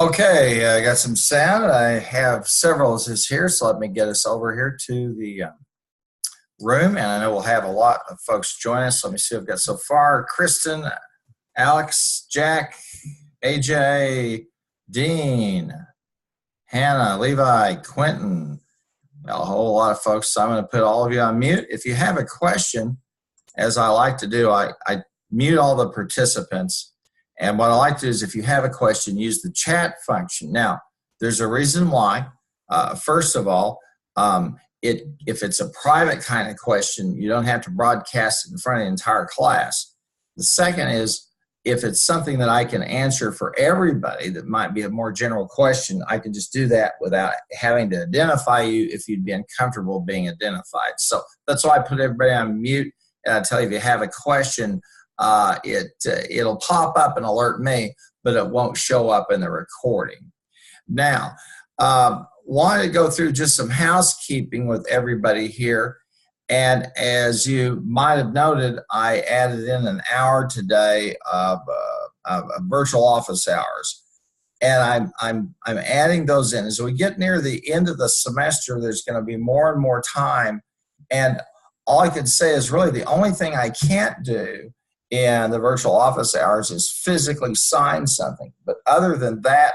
Okay, I got some sound. I have several of us here, so let me get us over here to the room. And I know we'll have a lot of folks join us. Let me see what I've got so far. Kristen, Alex, Jack, AJ, Dean, Hannah, Levi, Quentin, a whole lot of folks. So I'm going to put all of you on mute. If you have a question, as I like to do, I mute all the participants. And what I like to do is if you have a question, use the chat function. Now, there's a reason why. First of all, if it's a private kind of question, you don't have to broadcast it in front of the entire class. The second is if it's something that I can answer for everybody that might be a more general question, I can just do that without having to identify you if you'd be uncomfortable being identified. So that's why I put everybody on mute. And I tell you, if you have a question, it'll pop up and alert me, but it won't show up in the recording. Now, wanted to go through just some housekeeping with everybody here. And as you might have noted, I added in an hour today of virtual office hours. And I'm adding those in. As we get near the end of the semester, there's going to be more and more time. And all I can say is really the only thing I can't do in the virtual office hours is physically sign something. But other than that,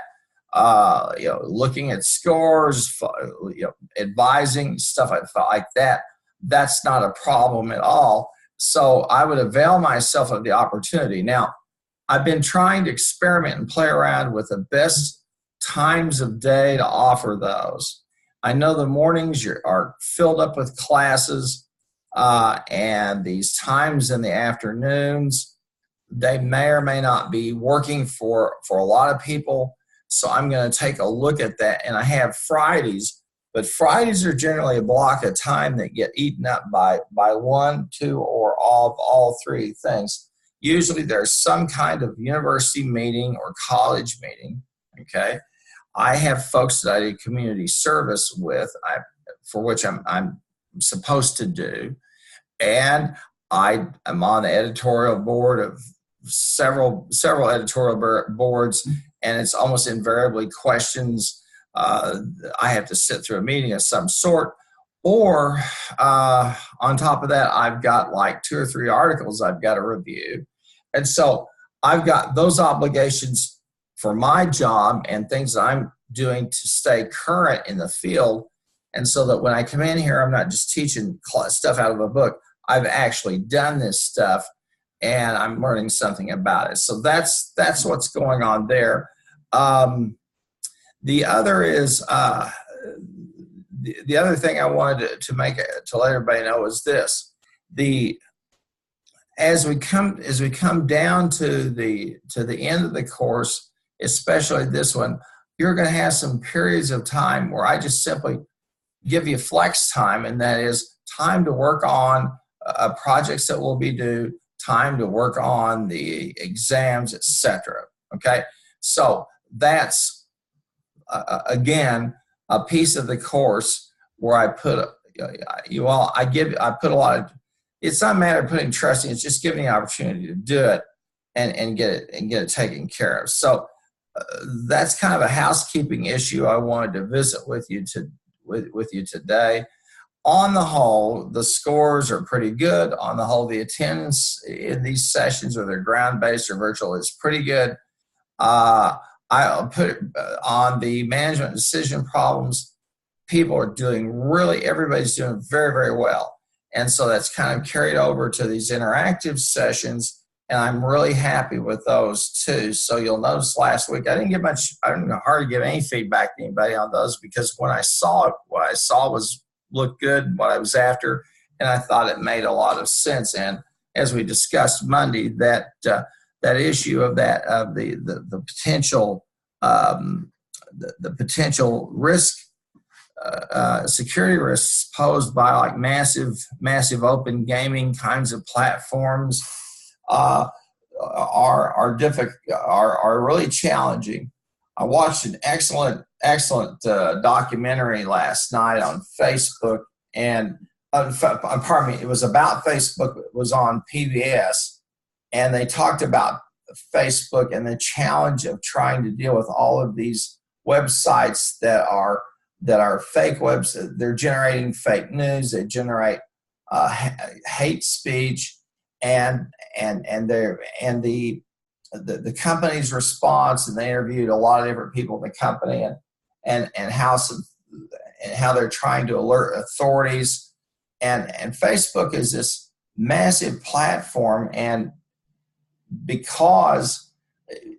looking at scores, advising, stuff like that, that's not a problem at all. So I would avail myself of the opportunity. Now, I've been trying to experiment and play around with the best times of day to offer those. I know the mornings are filled up with classes, and these times in the afternoons, they may or may not be working for a lot of people. So I'm going to take a look at that. And I have Fridays, but Fridays are generally a block of time that get eaten up by one, two, or all three things. Usually there's some kind of university meeting or college meeting, okay? I have folks that I do community service with, for which I'm supposed to do. And I am on the editorial board of several editorial boards, and it's almost invariably questions. I have to sit through a meeting of some sort, or on top of that, I've got like 2 or 3 articles I've got to review. And so I've got those obligations for my job and things that I'm doing to stay current in the field. And so that when I come in here, I'm not just teaching stuff out of a book. I've actually done this stuff and I'm learning something about it. So that's what's going on there. The other is the other thing I wanted to let everybody know is this: as we come down to the end of the course, especially this one, you're going to have some periods of time where I just simply give you flex time, and that is time to work on projects that will be due, time to work on the exams, etc. Okay, so that's again a piece of the course where I put I put a lot of. It's not a matter of putting trust in; it's just giving the opportunity to do it and get it taken care of. So that's kind of a housekeeping issue I wanted to visit with you today. On the whole, the scores are pretty good. On the whole, the attendance in these sessions, whether ground-based or virtual, is pretty good. I'll put it on the management decision problems. People are everybody's doing very, very well. And so that's kind of carried over to these interactive sessions, and I'm really happy with those too. So you'll notice last week, I didn't hardly give any feedback to anybody on those, because when I saw it, what I saw looked good, what I was after, and I thought it made a lot of sense. And as we discussed Monday, that issue of the potential the potential risk, security risks posed by like massive open gaming kinds of platforms are really challenging. I watched an excellent documentary last night on Facebook, and pardon me, it was about Facebook. It was on PBS, and they talked about Facebook and the challenge of trying to deal with all of these websites that are fake webs. They're generating fake news. They generate hate speech, and the company's response. And they interviewed a lot of different people in the company, and how they're trying to alert authorities. And Facebook is this massive platform, and because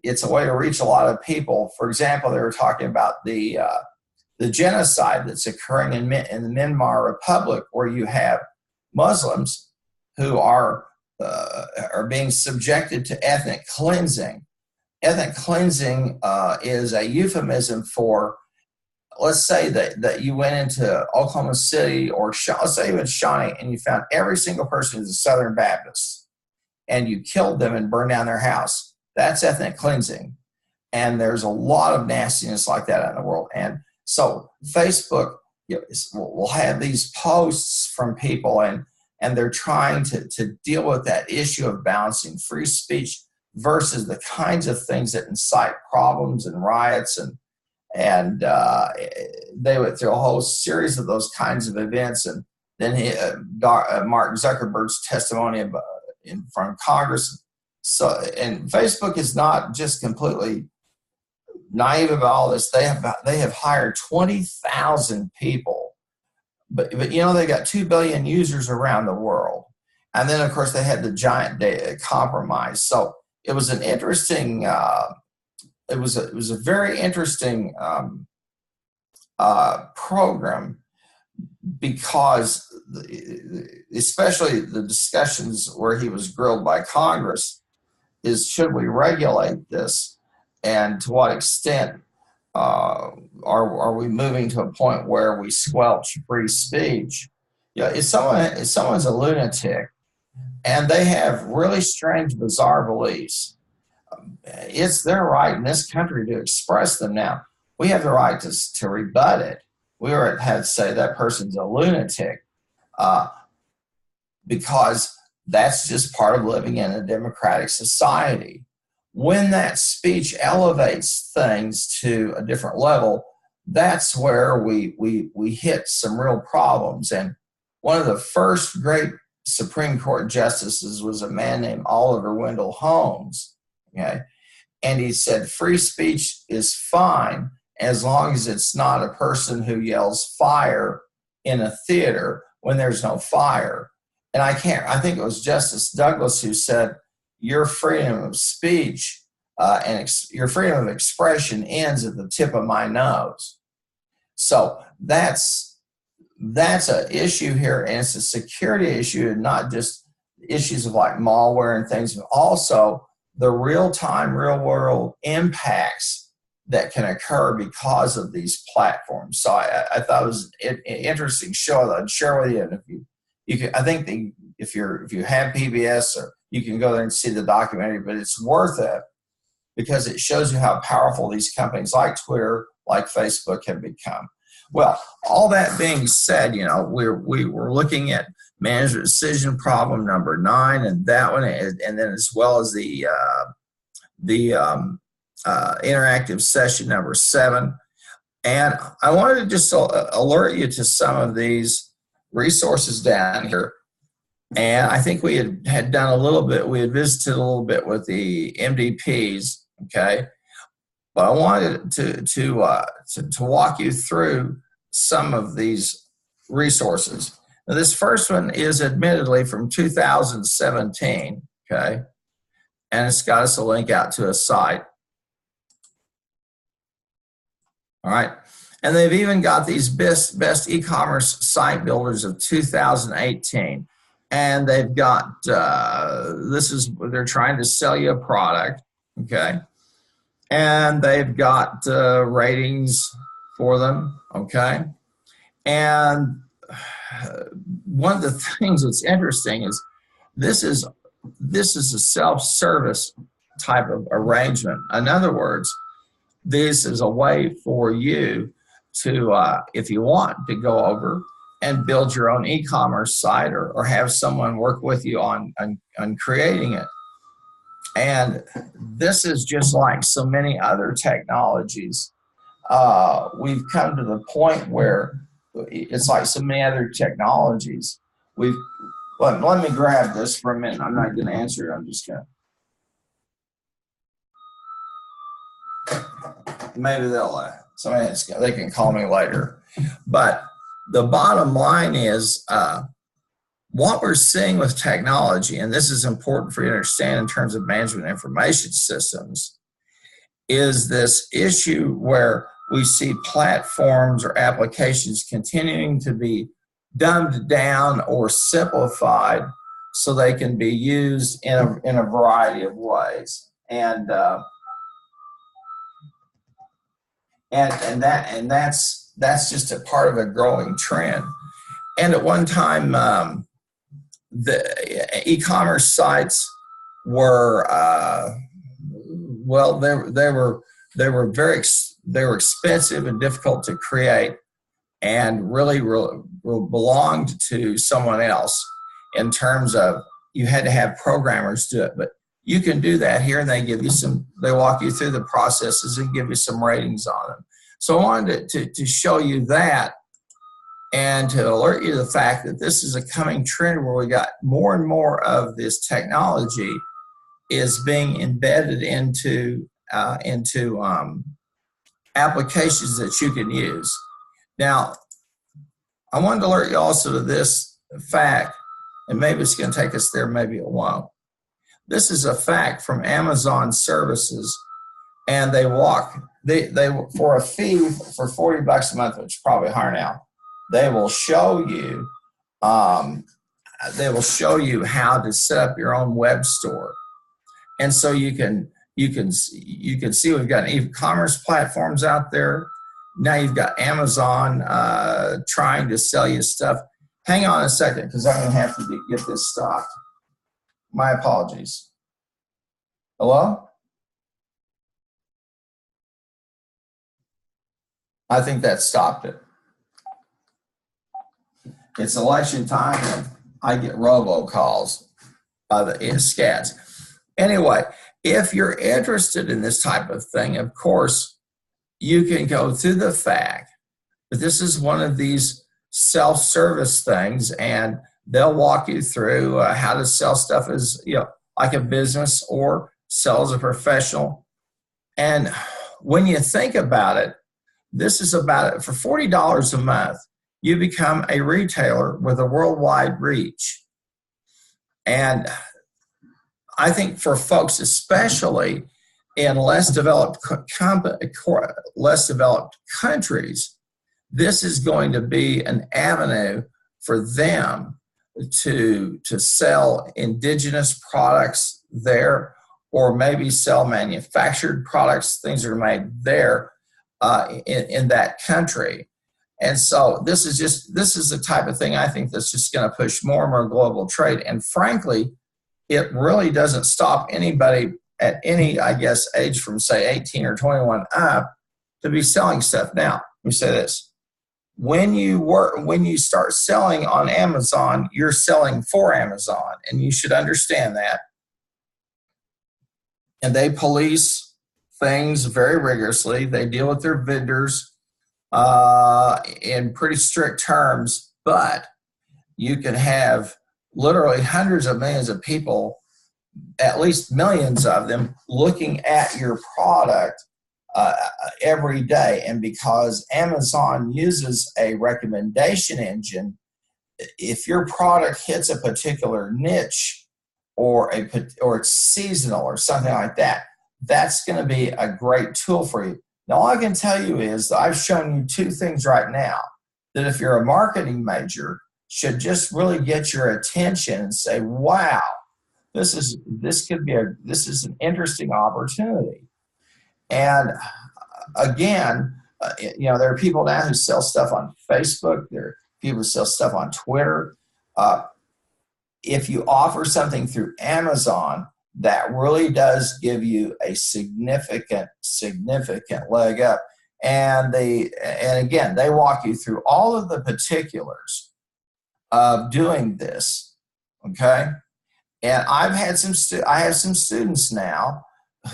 it's a way to reach a lot of people. For example, they were talking about the genocide that's occurring in the Myanmar Republic, where you have Muslims who are being subjected to ethnic cleansing. Ethnic cleansing is a euphemism for, let's say that you went into Oklahoma City, or let's say even Shawnee, and you found every single person who's a Southern Baptist, and you killed them and burned down their house. That's ethnic cleansing. And there's a lot of nastiness like that in the world. And so Facebook will have these posts from people, and they're trying to deal with that issue of balancing free speech versus the kinds of things that incite problems and riots. And they went through a whole series of those kinds of events. And then Mark Zuckerberg's testimony in front of Congress. So, and Facebook is not just completely naive about all this. They have hired 20,000 people, but they got 2 billion users around the world, and then of course they had the giant data compromise. So it was an interesting. It was a very interesting program, because especially the discussions where he was grilled by Congress is, should we regulate this, and to what extent are we moving to a point where we squelch free speech? If someone's a lunatic and they have really strange, bizarre beliefs, it's their right in this country to express them. Now, we have the right to rebut it. We had to say that person's a lunatic, because that's just part of living in a democratic society. When that speech elevates things to a different level, that's where we hit some real problems. And one of the first great Supreme Court justices was a man named Oliver Wendell Holmes. Okay, and he said free speech is fine as long as it's not a person who yells fire in a theater when there's no fire. And I think it was Justice Douglas who said, your freedom of speech and your freedom of expression ends at the tip of my nose. So that's an issue here, and it's a security issue, and not just issues of like malware and things, but also the real-time, real-world impacts that can occur because of these platforms. So I thought it was an interesting show that I'd share with you. And I think if you have PBS, or you can go there and see the documentary, but it's worth it because it shows you how powerful these companies like Twitter, like Facebook have become. Well, all that being said, we were looking at management decision problem number 9, and that one, and then as well as the interactive session number 7. And I wanted to just alert you to some of these resources down here. And I think we had done a little bit, we had visited a little bit with the MDPs, okay? But I wanted to walk you through some of these resources. Now, this first one is admittedly from 2017, okay? And it's got us a link out to a site. All right. And they've even got these best e-commerce site builders of 2018. And they've got, they're trying to sell you a product, okay? And they've got ratings for them, okay? And one of the things that's interesting is this is a self-service type of arrangement. In other words, this is a way for you to, if you want, to go over and build your own e-commerce site, or have someone work with you on creating it. And this is just like so many other technologies. We've come to the point where it's like so many other technologies. We've let me grab this for a minute. I'm not going to answer it. I'm just going to, maybe they can call me later. But the bottom line is what we're seeing with technology, and this is important for you to understand in terms of management information systems, is this issue where we see platforms or applications continuing to be dumbed down or simplified so they can be used in a variety of ways. And that's just a part of a growing trend. And at one time, the e-commerce sites were they were expensive and difficult to create, and really belonged to someone else in terms of you had to have programmers do it. But you can do that here, and they walk you through the processes and give you some ratings on them. So I wanted to show you that and to alert you to the fact that this is a coming trend where we got more and more of this technology is being embedded into applications that you can use. Now, I wanted to alert you also to this fact, and maybe it's going to take us there, maybe it won't. This is a fact from Amazon services, and they for a fee for $40 a month, which is probably higher now. They will show you how to set up your own web store, and so you can see we've got e-commerce platforms out there. Now you've got Amazon trying to sell you stuff. Hang on a second, because I'm going to have to get this stopped. My apologies. Hello? I think that stopped it. It's election time, and I get robocalls by the scats. Anyway, if you're interested in this type of thing, of course, you can go through the fact that this is one of these self-service things, and they'll walk you through how to sell stuff as, like a business or sell as a professional. And when you think about it, this is about it. For $40 a month, you become a retailer with a worldwide reach. And I think for folks, especially in less developed countries, this is going to be an avenue for them to sell indigenous products there, or maybe sell manufactured products, things that are made there in that country. And so this is the type of thing I think that's just going to push more and more global trade. And frankly, it really doesn't stop anybody at any, I guess, age from say 18 or 21 up to be selling stuff. Now, let me say this. When you start selling on Amazon, you're selling for Amazon, and you should understand that. And they police things very rigorously. They deal with their vendors in pretty strict terms, but you can have literally hundreds of millions of people, at least millions of them, looking at your product every day. And because Amazon uses a recommendation engine, if your product hits a particular niche or it's seasonal or something like that, that's going to be a great tool for you. Now, all I can tell you is that I've shown you two things right now that if you're a marketing major, should just really get your attention and say, wow, this is an interesting opportunity. And again, there are people now who sell stuff on Facebook. There are people who sell stuff on Twitter. If you offer something through Amazon, that really does give you a significant leg up. And again, they walk you through all of the particulars of doing this, okay? And I have some students now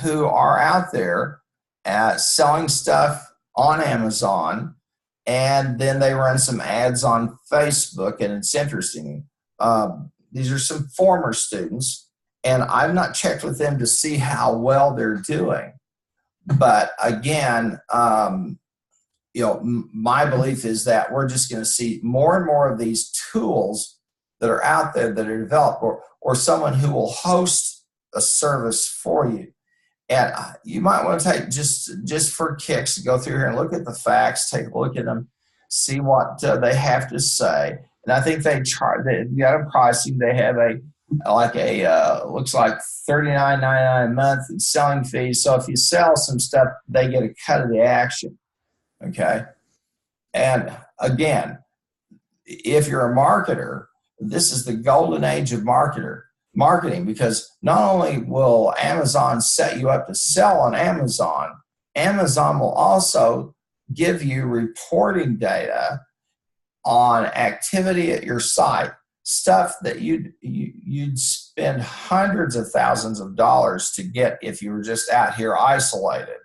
who are out there selling stuff on Amazon, and then they run some ads on Facebook, and it's interesting. These are some former students, and I've not checked with them to see how well they're doing. But again, my belief is that we're just going to see more and more of these tools that are out there that are developed, or someone who will host a service for you. And you might want to take just for kicks, go through here and look at the facts, take a look at them, see what they have to say. And I think they got a pricing. They have looks like $39.99 a month in selling fees. So if you sell some stuff, they get a cut of the action. Okay. And again, if you're a marketer, this is the golden age of marketing, because not only will Amazon set you up to sell on Amazon, Amazon will also give you reporting data on activity at your site, stuff that you'd spend hundreds of thousands of dollars to get if you were just out here isolated.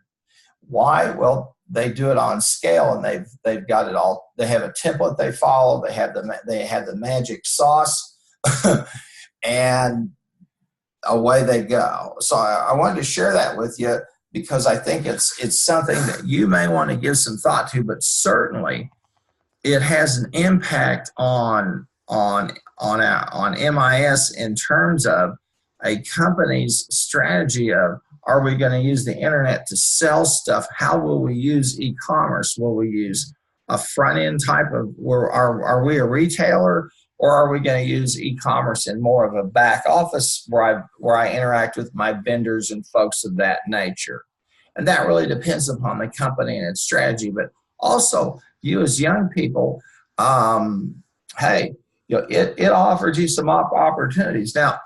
Why? Well, they do it on scale, and they've got it all. They have a template they follow. They have the magic sauce, and away they go. So I wanted to share that with you because I think it's something that you may want to give some thought to, but certainly it has an impact on MIS in terms of a company's strategy of, are we going to use the internet to sell stuff? How will we use e-commerce? Will we use a front-end type of, are we a retailer, or are we going to use e-commerce in more of a back office where I interact with my vendors and folks of that nature? And that really depends upon the company and its strategy. But also, you as young people, hey, it offers you some opportunities. Now,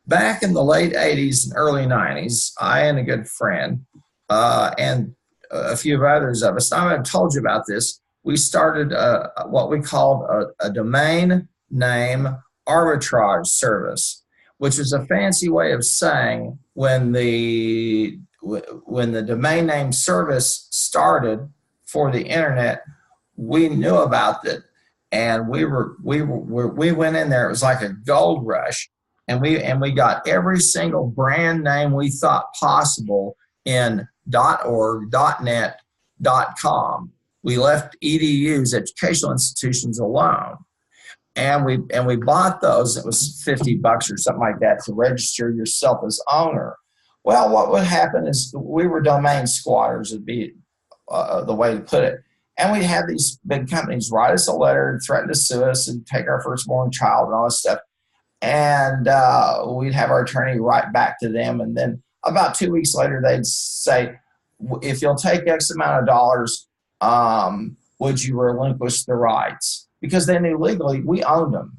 back in the late 80s and early 90s, I and a good friend and a few of others of us, I've told you about this, we started what we called a domain name arbitrage service, which is a fancy way of saying when the domain name service started for the internet, we knew about it, and we went in there. It was like a gold rush. And we got every single brand name we thought possible in .org, .net, .com. We left EDUs, educational institutions, alone, and we bought those. It was $50 or something like that to register yourself as owner. Well, what would happen is we were domain squatters, would be the way to put it. And we'd have these big companies write us a letter and threaten to sue us and take our firstborn child and all this stuff. And we'd have our attorney write back to them. And then about 2 weeks later, they'd say, if you'll take X amount of dollars, would you relinquish the rights? Because they knew legally we owned them.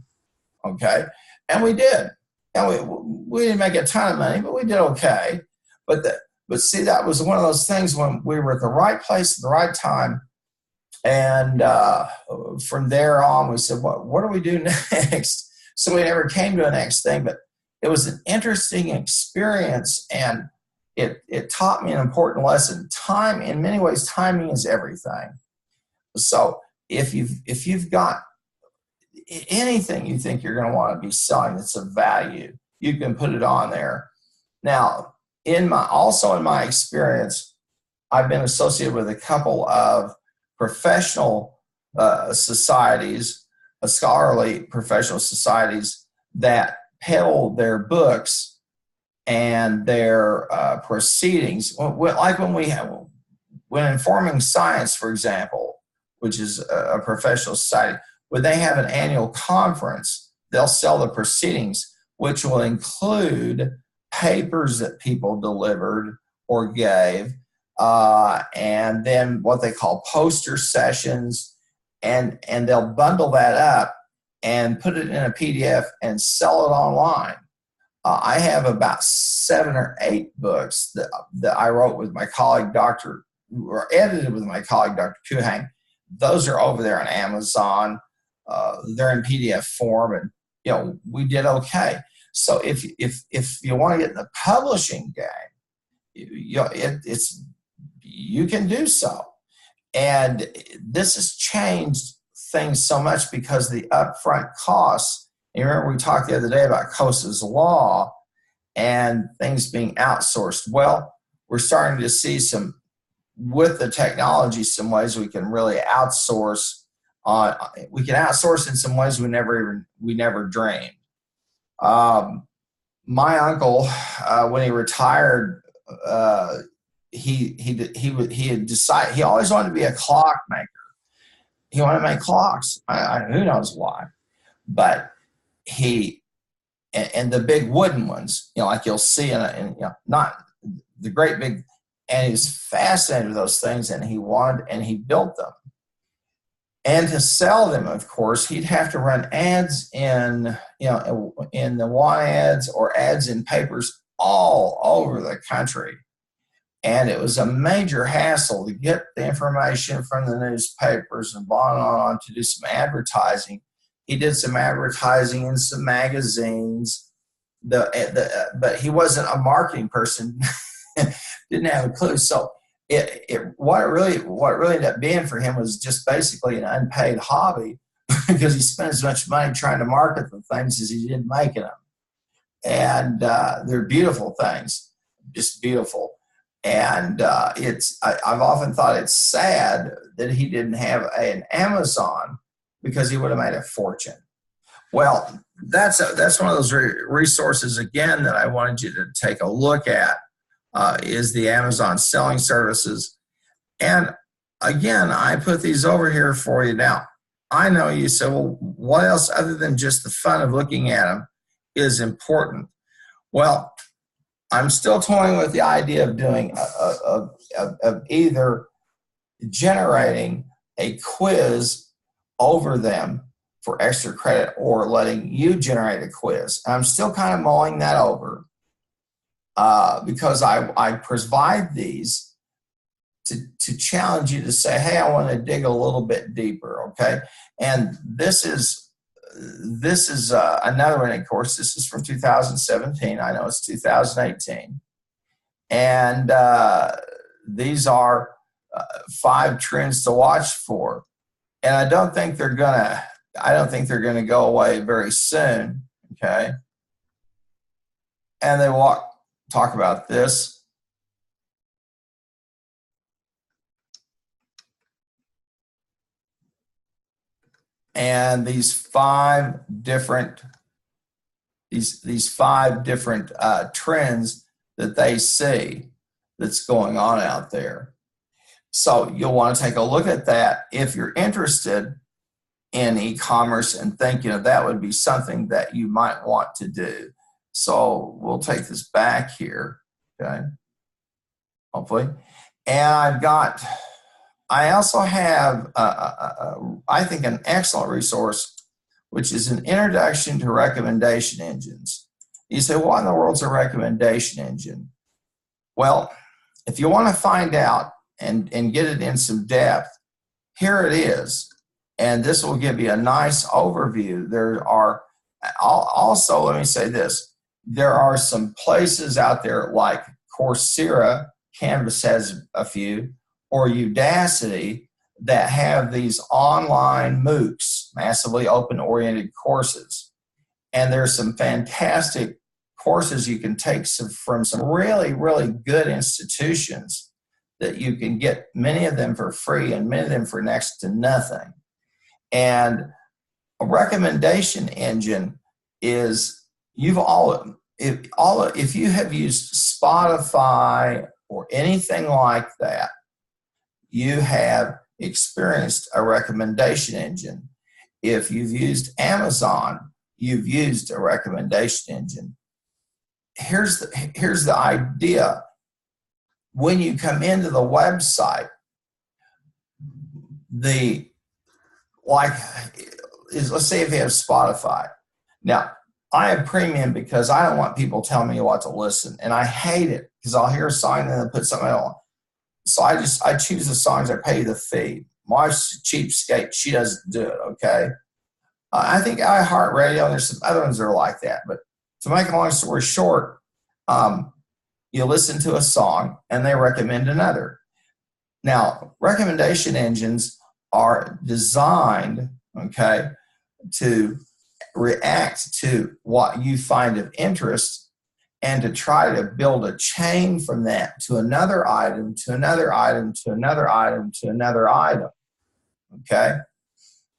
Okay. And we did. And we didn't make a ton of money, but we did okay. But see, that was one of those things when we were at the right place at the right time. And from there on, we said, what do we do next? So we never came to a next thing, but it was an interesting experience, and it taught me an important lesson. Time, in many ways, timing is everything. So if you've got anything you think you're going to want to be selling that's of value, you can put it on there. Now, in my experience, I've been associated with a couple of professional societies, scholarly professional societies that peddle their books and their proceedings. Like when Informing Science, for example, which is a professional society, when they have an annual conference, they'll sell the proceedings, which will include papers that people delivered or gave, and then what they call poster sessions, and they'll bundle that up and put it in a PDF and sell it online. I have about 7 or 8 books that I wrote with my colleague, or edited with my colleague, Dr. Kuhang. Those are over there on Amazon. They're in PDF form, and we did okay. So if you want to get in the publishing game, you can do so. And this has changed things so much because the upfront costs. You remember we talked the other day about Cosa's Law and things being outsourced. Well, we're starting to see with the technology, some ways we can really outsource. We can outsource in some ways we never dreamed. My uncle, when he retired, he had decided he always wanted to be a clockmaker. He wanted to make clocks. Who knows why? But and the big wooden ones, like you'll see not the great big, and he was fascinated with those things, and he built them. And to sell them, of course, he'd have to run ads in the want ads or ads in papers all over the country. And it was a major hassle to get the information from the newspapers and on to do some advertising. He did some advertising in some magazines, but he wasn't a marketing person, didn't have a clue. So what really ended up being for him was just basically an unpaid hobby because he spent as much money trying to market the things as he did making them. And they're beautiful things, just beautiful. And I've often thought it's sad that he didn't have an Amazon because he would have made a fortune. Well, that's one of those resources, again, that I wanted you to take a look at, is the Amazon selling services. And again, I put these over here for you. Now, I know you say, well, what else other than just the fun of looking at them is important? Well, I'm still toying with the idea of doing of either generating a quiz over them for extra credit or letting you generate a quiz. And I'm still kind of mulling that over because I provide these to challenge you to say, hey, I want to dig a little bit deeper, okay? And this is another one, of course. This is from 2017. I know it's 2018. And these are 5 trends to watch for. And I don't think they're gonna go away very soon, okay? And they talk about this. And these 5 different trends that they see that's going on out there. So you'll want to take a look at that if you're interested in e-commerce and think that would be something that you might want to do. So we'll take this back here, okay? Hopefully, and I also have, I think, an excellent resource, which is an introduction to recommendation engines. You say, what in the world's a recommendation engine? Well, if you want to find out and get it in some depth, here it is. And this will give you a nice overview. There are also, let me say this, there are some places out there like Coursera, Canvas has a few, or Udacity that have these online MOOCs, massively open-oriented courses. And there's some fantastic courses you can take from some really, really good institutions that you can get many of them for free and many of them for next to nothing. And a recommendation engine is if you have used Spotify or anything like that, you have experienced a recommendation engine. If you've used Amazon, you've used a recommendation engine. Here's the idea. When you come into the website, let's say if you have Spotify. Now, I have premium because I don't want people telling me what to listen, and I hate it because I'll hear a song and then they'll put something on. So I choose the songs, I pay the fee. My wife's cheapskate, she doesn't do it, okay? I think iHeartRadio, and there's some other ones that are like that, but to make a long story short, you listen to a song and they recommend another. Now, recommendation engines are designed, okay, to react to what you find of interest and to try to build a chain from that to another item, to another item, to another item, to another item, okay?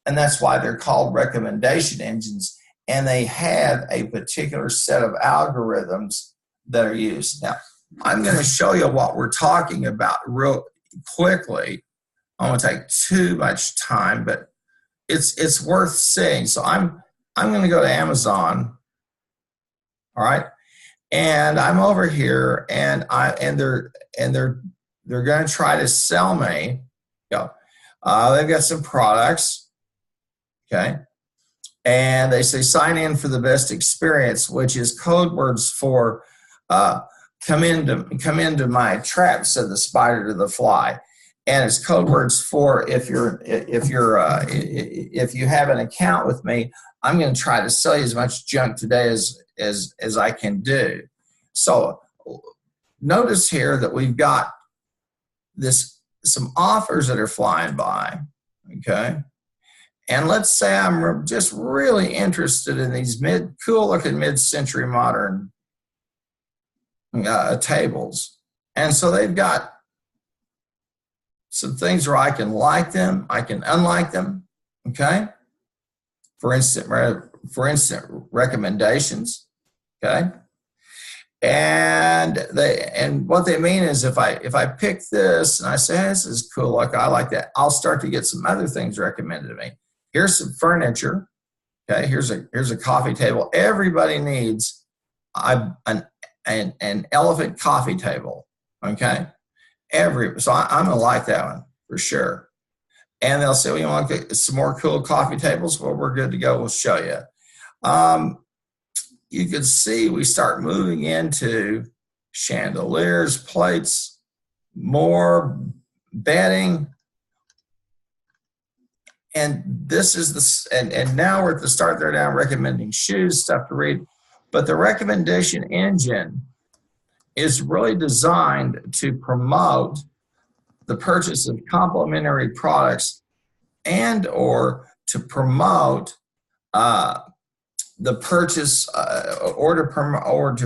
And that's why they're called recommendation engines, and they have a particular set of algorithms that are used. Now, I'm going to show you what we're talking about real quickly. I won't take too much time, but it's worth seeing. So I'm going to go to Amazon, all right, and I'm over here, and they're going to try to sell me. They've got some products, okay, and they say sign in for the best experience, which is code words for come into my trap, said the spider to the fly. And it's code words for if you have an account with me, I'm going to try to sell you as much junk today as I can do. So notice here that we've got some offers that are flying by, okay? And let's say I'm just really interested in these cool looking mid-century modern tables. And so they've got some things where I can like them, I can unlike them, okay? For instant recommendations, okay? And what they mean is if I pick this and I say, hey, this is cool, like I like that, I'll start to get some other things recommended to me. Here's some furniture, okay? Here's a coffee table. Everybody needs an elephant coffee table, okay? So I'm gonna like that one for sure. And they'll say, well, you want some more cool coffee tables? Well, we're good to go. We'll show you. You can see we start moving into chandeliers, plates, more bedding. And this is and now we're at the start there now recommending shoes, stuff to read. But the recommendation engine is really designed to promote the purchase of complementary products and or to promote the purchase or to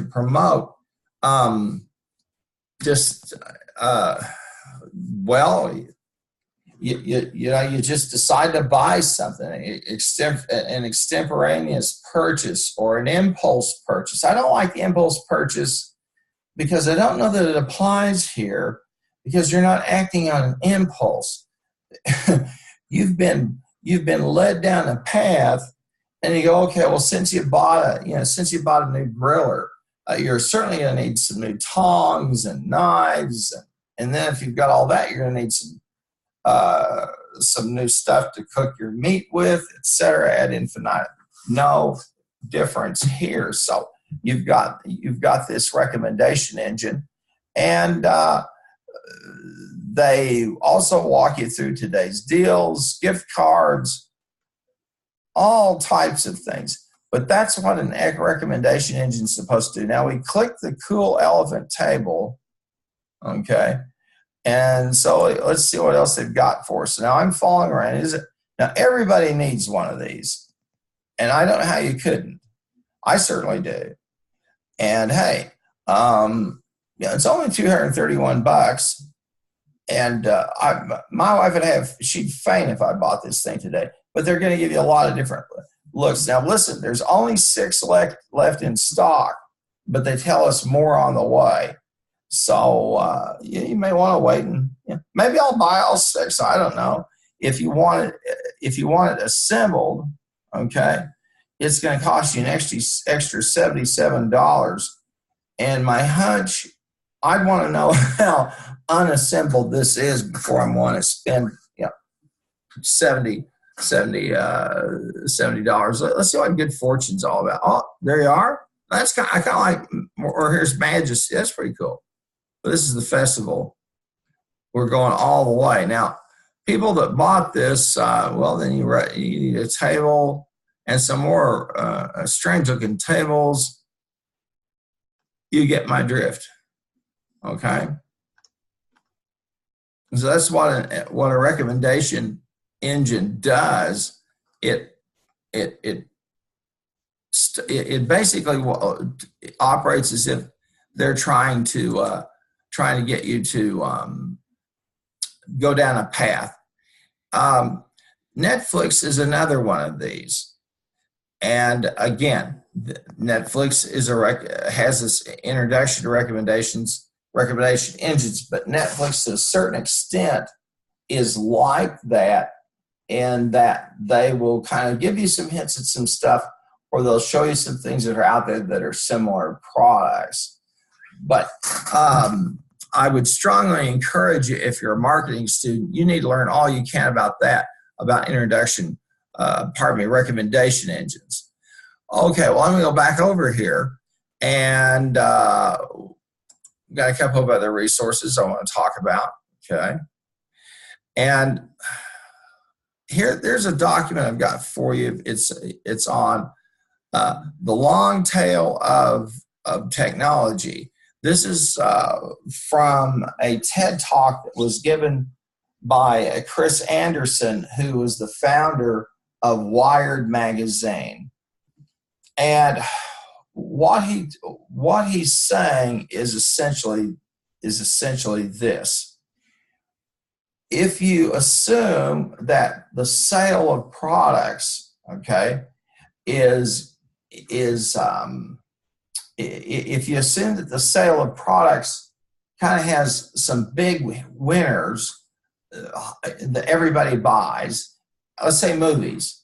promote you just decide to buy something, an extemporaneous purchase or an impulse purchase. I don't like the impulse purchase because I don't know that it applies here because you're not acting on an impulse. You've been led down a path, and you go, okay, well, since you bought a new griller, you're certainly going to need some new tongs and knives, and then if you've got all that, you're going to need some new stuff to cook your meat with, etc. Ad infinitum. No difference here. So you've got this recommendation engine, and they also walk you through today's deals, gift cards, all types of things. But that's what an recommendation engine is supposed to do. Now we click the cool elephant table, okay, and so let's see what else they've got for us. So now I'm following around. Now everybody needs one of these, and I don't know how you couldn't. I certainly do. And hey, it's only $231, and my wife she'd faint if I bought this thing today. But they're going to give you a lot of different looks. Now listen, there's only 6 left in stock, but they tell us more on the way. So you may want to wait, and maybe I'll buy all 6. I don't know. If you want it assembled, okay, it's going to cost you an extra $77. And my hunch, I'd want to know how unassembled this is before I want to spend $70. Let's see what Good Fortune's all about. Oh, there you are. I kind of like. Or here's Majesty. That's pretty cool. But this is the festival. We're going all the way now. People that bought this, then you need a table and some more strange-looking tables. You get my drift. Okay. So that's what a recommendation engine does. It basically operates as if they're trying to get you to go down a path. Netflix is another one of these, and again, Netflix has this introduction to recommendation engines, but Netflix to a certain extent is like that, in that they will kind of give you some hints at some stuff, or they'll show you some things that are out there that are similar products. But I would strongly encourage you, if you're a marketing student, you need to learn all you can about that, about recommendation engines. Okay, well, I'm going to go back over here, and got a couple of other resources I want to talk about. Okay, and there's a document I've got for you. It's on the long tail of technology. This is from a TED Talk that was given by Chris Anderson, who was the founder of Wired magazine. And what he's saying is essentially this: if you assume that the sale of products, okay, if you assume that the sale of products kind of has some big winners that everybody buys, let's say movies,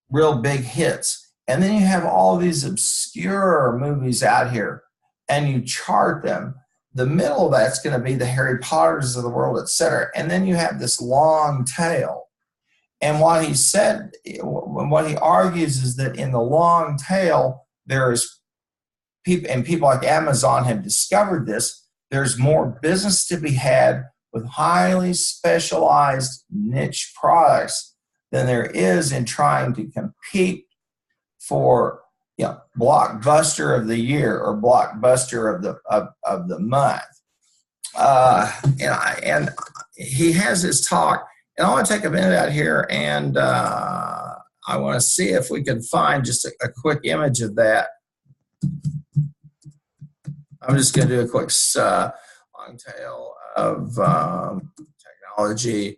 real big hits, and then you have all these obscure movies out here, and you chart them. The middle of that's going to be the Harry Potters of the world, etc. And then you have this long tail. And what he said, what he argues, is that in the long tail, there's people, and people like Amazon have discovered this, there's more business to be had with highly specialized niche products than there is in trying to compete for, blockbuster of the year or blockbuster of the month. And he has this talk, and I want to take a minute out here, and I want to see if we can find just a quick image of that. I'm just going to do a quick long tail of technology.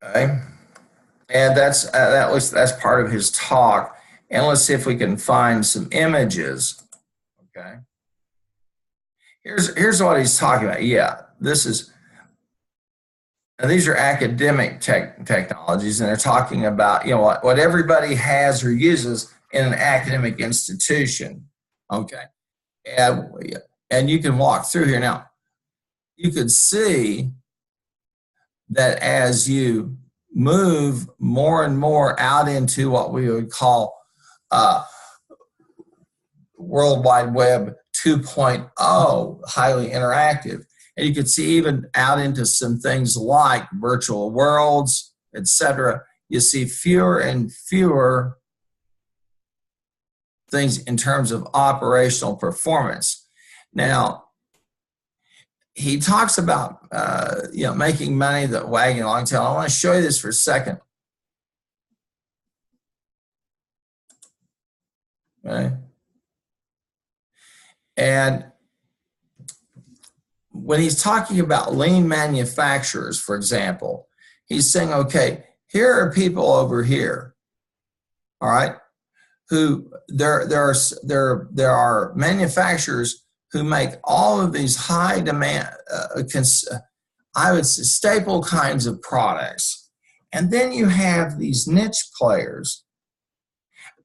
Okay, and that's part of his talk. And let's see if we can find some images. Okay, here's what he's talking about. Yeah, these are academic technologies, and they're talking about what everybody has or uses in an academic institution. Okay, and you can walk through here now. You could see that as you move more and more out into what we would call World Wide Web 2.0, highly interactive. And you can see even out into some things like virtual worlds, etc. You see fewer and fewer things in terms of operational performance. Now, he talks about making money, the wagging long tail. I want to show you this for a second. Okay. And when he's talking about lean manufacturers, for example, he's saying, okay, here are people over here, all right, who there are manufacturers who make all of these high demand, I would say staple kinds of products. And then you have these niche players,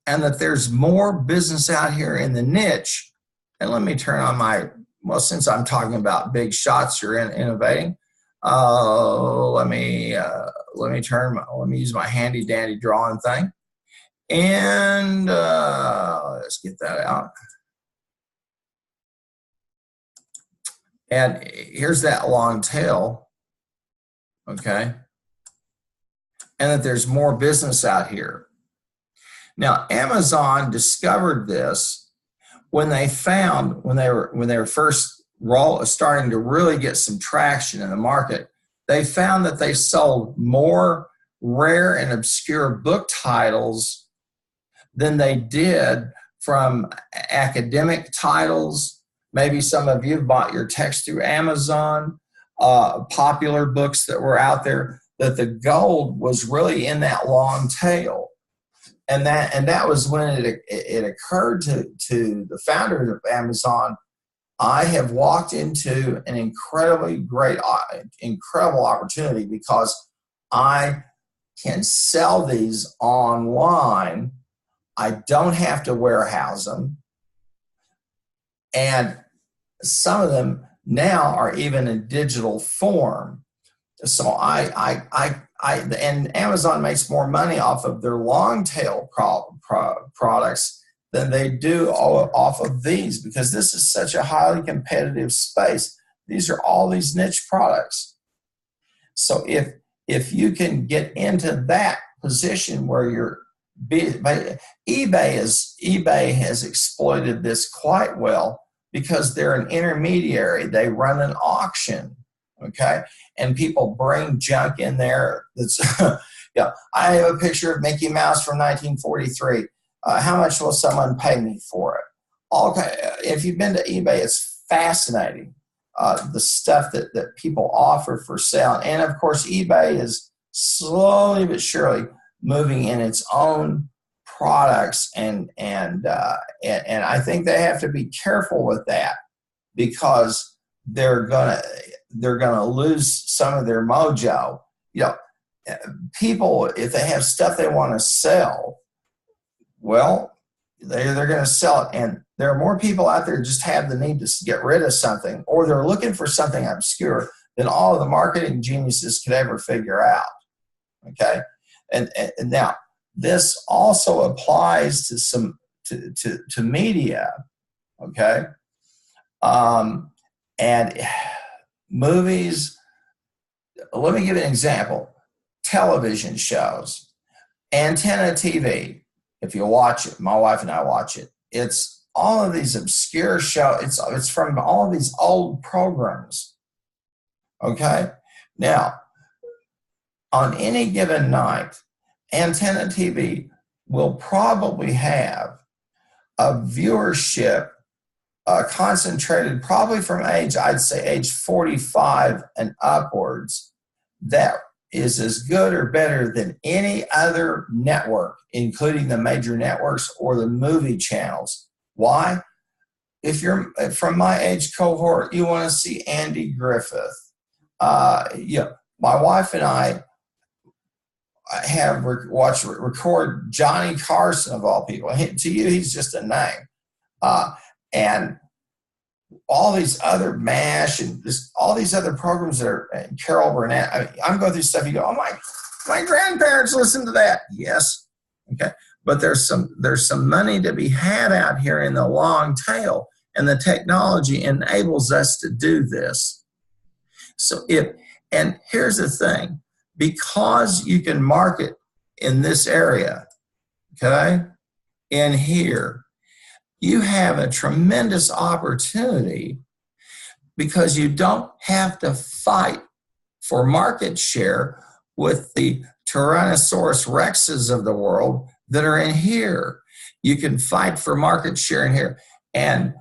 and that there's more business out here in the niche. And let me turn on since I'm talking about big shots you're innovating, let me use my handy dandy drawing thing. And let's get that out. And here's that long tail, okay? and that there's more business out here. Now, Amazon discovered this when they were first starting to really get some traction in the market. They found that they sold more rare and obscure book titles than they did from academic titles. Maybe some of you have bought your text through Amazon, popular books that were out there, that the gold was really in that long tail. And that was when it occurred to the founders of Amazon, I have walked into an incredible opportunity, because I can sell these online. I don't have to warehouse them. And some of them now are even in digital form. So and Amazon makes more money off of their long tail products than they do off of these, because this is such a highly competitive space. These are all these niche products. So if you can get into that position where eBay has exploited this quite well, because they're an intermediary. They run an auction, okay? And people bring junk in there that's, yeah, I have a picture of Mickey Mouse from 1943. How much will someone pay me for it? Okay, if you've been to eBay, it's fascinating, the stuff that people offer for sale. And of course, eBay is slowly but surely moving in its own products, and I think they have to be careful with that, because they're gonna lose some of their mojo. You know, people, if they have stuff they want to sell, well, they're going to sell it, and there are more people out there who just have the need to get rid of something, or they're looking for something obscure, than all of the marketing geniuses could ever figure out. Okay, and now this also applies to media. Okay, and movies. Let me give you an example. Television shows, Antenna TV. If you watch it, my wife and I watch it. It's all of these obscure shows. It's from all of these old programs. Okay, now on any given night, Antenna TV will probably have a viewership concentrated probably from I'd say age 45 and upwards, that is as good or better than any other network, including the major networks or the movie channels. Why? If you're from my age cohort, you want to see Andy Griffith. My wife and I have record Johnny Carson, of all people. To you, he's just a name. And all these other MASH and all these other programs that are, Carol Burnett. I'm going through stuff. You go, oh my grandparents listened to that. Yes, okay. But there's some money to be had out here in the long tail, and the technology enables us to do this. So and here's the thing, because you can market in this area, okay, in here, you have a tremendous opportunity, because you don't have to fight for market share with the Tyrannosaurus Rexes of the world that are in here. You can fight for market share in here. And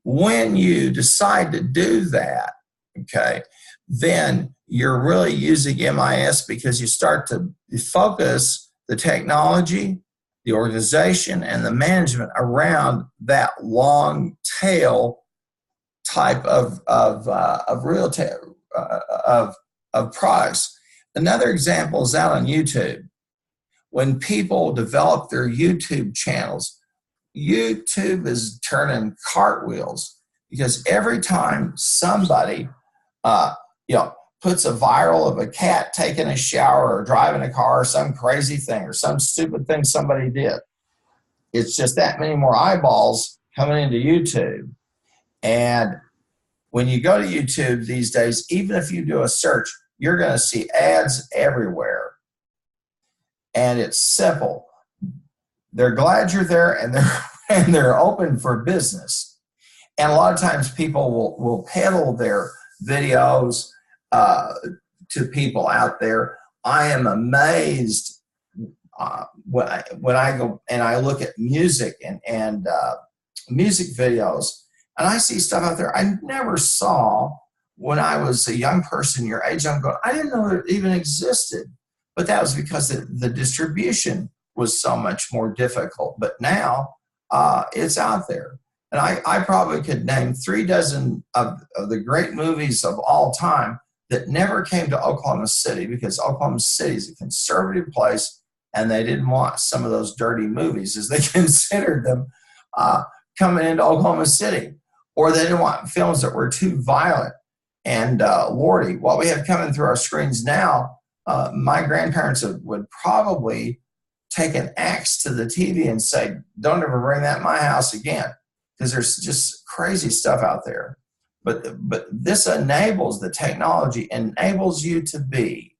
when you decide to do that, okay, then you're really using MIS, because you start to focus the technology, the organization, and the management around that long tail type of products. Another example is out on YouTube. When people develop their YouTube channels, YouTube is turning cartwheels, because every time somebody puts a viral of a cat taking a shower or driving a car or some crazy thing or some stupid thing somebody did, it's just that many more eyeballs coming into YouTube. And when you go to YouTube these days, even if you do a search, you're going to see ads everywhere. and it's simple. They're glad you're there, and they're open for business. And a lot of times people will peddle their videos to people out there. I am amazed when I go and I look at music and music videos, and I see stuff out there I never saw when I was a young person your age. I'm going, I didn't know it even existed. But that was because the distribution was so much more difficult. But now it's out there. And I probably could name 3 dozen of the great movies of all time that never came to Oklahoma City, because Oklahoma City is a conservative place, and they didn't want some of those dirty movies, as they considered them, coming into Oklahoma City. Or they didn't want films that were too violent and lordy. What we have coming through our screens now, my grandparents would probably take an axe to the TV and say, don't ever bring that in my house again, because there's just crazy stuff out there. But this enables, the technology enables you to be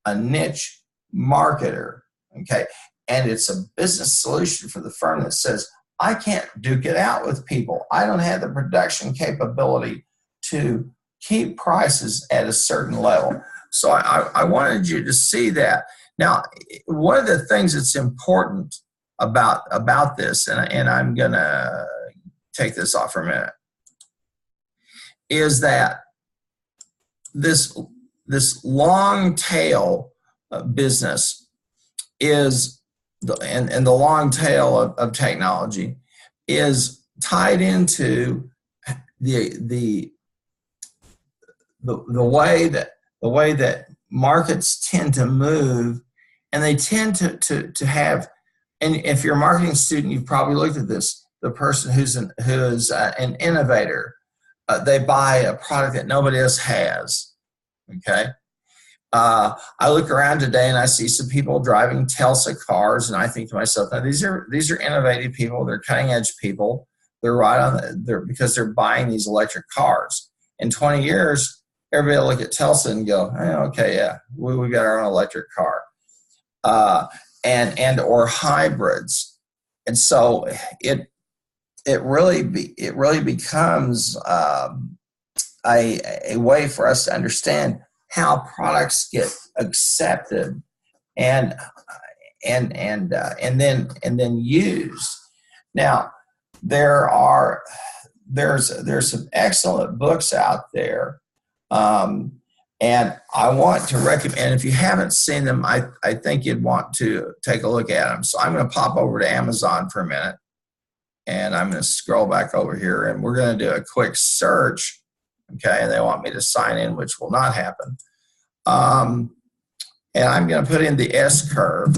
a niche marketer, okay? And it's a business solution for the firm that says, I can't duke it out with people. I don't have the production capability to keep prices at a certain level. So I wanted you to see that. Now, one of the things that's important about this, and I'm going to take this off for a minute, is that this long tail business is, and the long tail of technology is tied into the way that markets tend to move, and they tend to have. And if you're a marketing student, you've probably looked at this. The person who's an innovator, they buy a product that nobody else has. Okay. I look around today and I see some people driving Tesla cars, and I think to myself, now these are innovative people. They're cutting edge people. They're right on because they're buying these electric cars. In 20 years, everybody will look at Tesla and go, okay, yeah, we got our own electric car, and or hybrids. And so it really becomes a way for us to understand how products get accepted and then used. Now, there's some excellent books out there, and I want to recommend. And if you haven't seen them, I think you'd want to take a look at them. So I'm going to pop over to Amazon for a minute, and I'm going to scroll back over here, and we're going to do a quick search. Okay, and they want me to sign in, which will not happen. And I'm going to put in the S curve.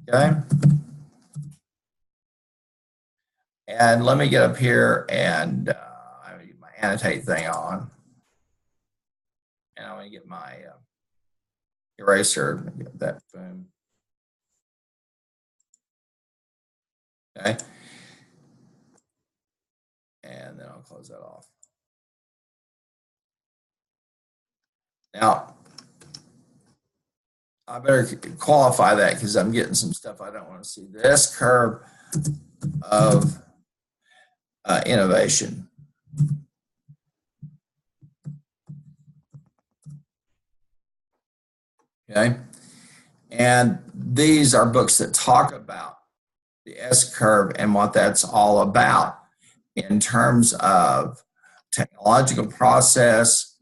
Okay. And let me get up here and I'm going to get my annotate thing on. And I'm going to get my eraser, get that boom. Okay. And then I'll close that off. Now, I better qualify that because I'm getting some stuff I don't want to see. The S curve of innovation. Okay. And these are books that talk about the S curve and what that's all about in terms of technological process,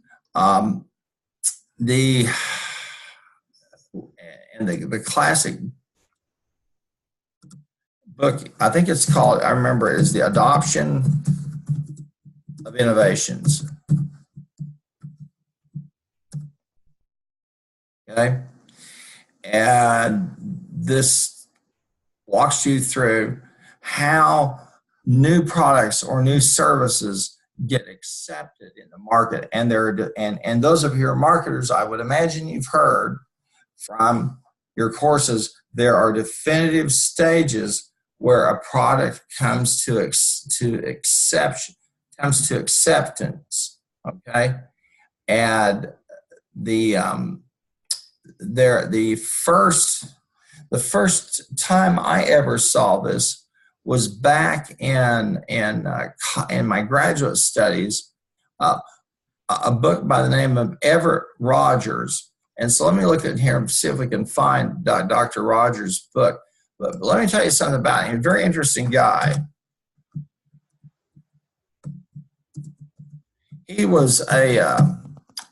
the classic book, I think it's called, I remember it is The Adoption of Innovations. Okay. And this walks you through how new products or new services get accepted in the market. And and those of you who are marketers, I would imagine you've heard from your courses, there are definitive stages where a product comes to acceptance. Okay. And the first time I ever saw this was back in my graduate studies. Uh, a book by the name of Everett Rogers. And so let me look at here and see if we can find Dr. Rogers' book. But let me tell you something about him. He's a very interesting guy. He was